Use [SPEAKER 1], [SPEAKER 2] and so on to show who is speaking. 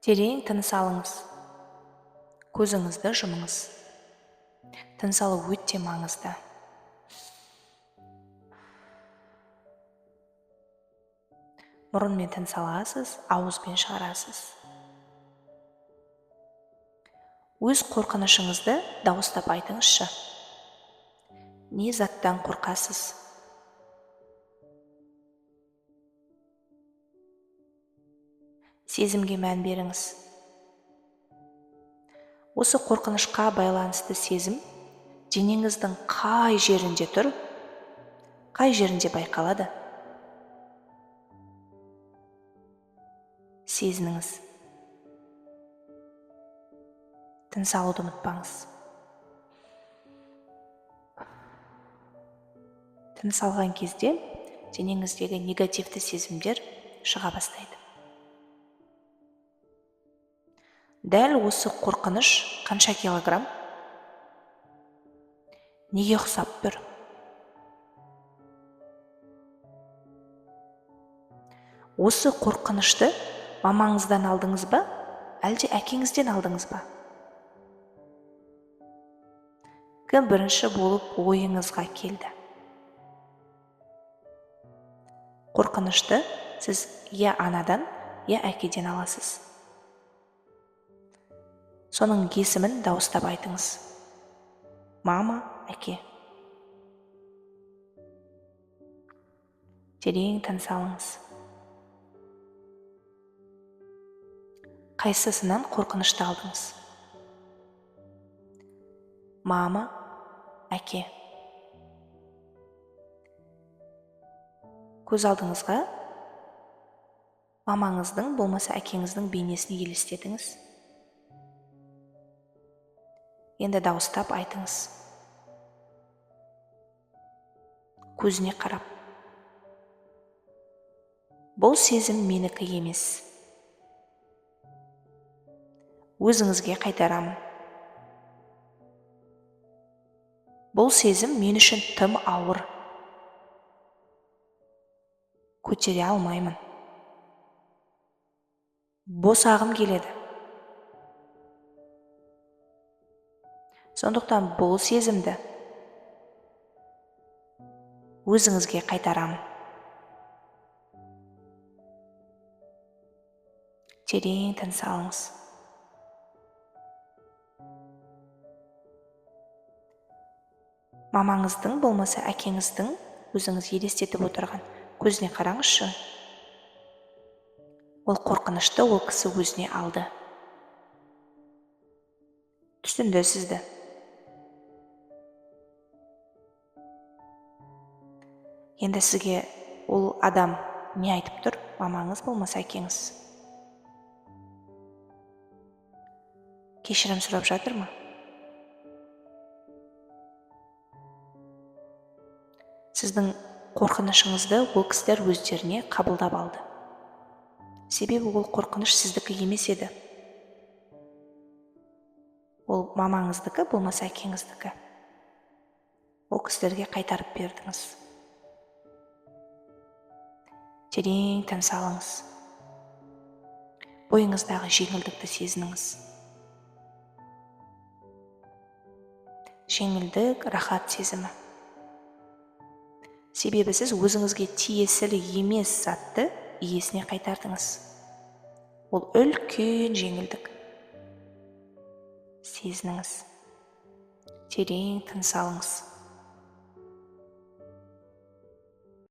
[SPEAKER 1] Терең тыныс алыңыз. Көзіңізді жұмыңыз. Тыныс алу өте маңызды. Мұрынмен тыныс аласыз, ауызбен шығарасыз. Өз қорқынышыңызды дауыстап айтыңызшы. Не заттан қорқасыз? Сезімге мән беріңіз. Осы қорқынышқа байланысты сезім денеңіздің қай жерінде тұр, қай жерінде байқалады? Сезініңіз. Тыныс алуды ұмытпаңыз. Тыныс алған кезде денеңіздегі негативті сезімдер шыға бастайды. Дәл осы қорқыныш қанша килограмм? Неге ұқсап тұр? Осы қорқынышты мамаңыздан алдыңыз ба, әлде әкеңізден алдыңыз ба? Кім бірінші болып ойыңызға келді? Қорқынышты сіз я анадан, я әкеден аласыз. Соның есімін дауыстап айтыңыз. Мама, әке. Терең тыныс алыңыз. Қайсысынан қорқынышты алдыңыз? Мама, әке. Көз алдыңызға мамаңыздың болмаса әкеңіздің бейнесін елестетіңіз. Енді дауыстап айтыңыз. Көзіне қарап. Бұл сезім менікі емес. Өзіңізге қайтарамын. Бұл сезім мен үшін тым ауыр. Көтере алмаймын. Босағым келеді. Сондықтан бұл сезімді өзіңізге қайтарамын. Терең тыныс алыңыз. Мамаңыздың болмаса әкеңіздің өзіңіз елестетіп отырған көзіне қараңызшы. Ол қорқынышты ол кісі өзіне алды. Түсінді сізді. Енді сізге ол адам не айтып тұр? Мамаңыз болмаса әкеңіз. Кешірім сұрап жатыр ма? Сіздің қорқынышыңызды ол кісілер өздеріне қабылдап алды. Себебі ол қорқыныш сіздікі емес еді. Ол мамаңыздікі, болмаса әкеңіздікі. Ол кісілерге қайтарып бердіңіз. Терең тыныс алыңыз. Бойыңыздағы жеңілдікті сезініңіз. Жеңілдік, рахат сезімі. Себебі сіз өзіңізге тиесілі емес затты иесіне қайтардыңыз. Ол үлкен жеңілдік. Сезініңіз. Терең тыныс алыңыз.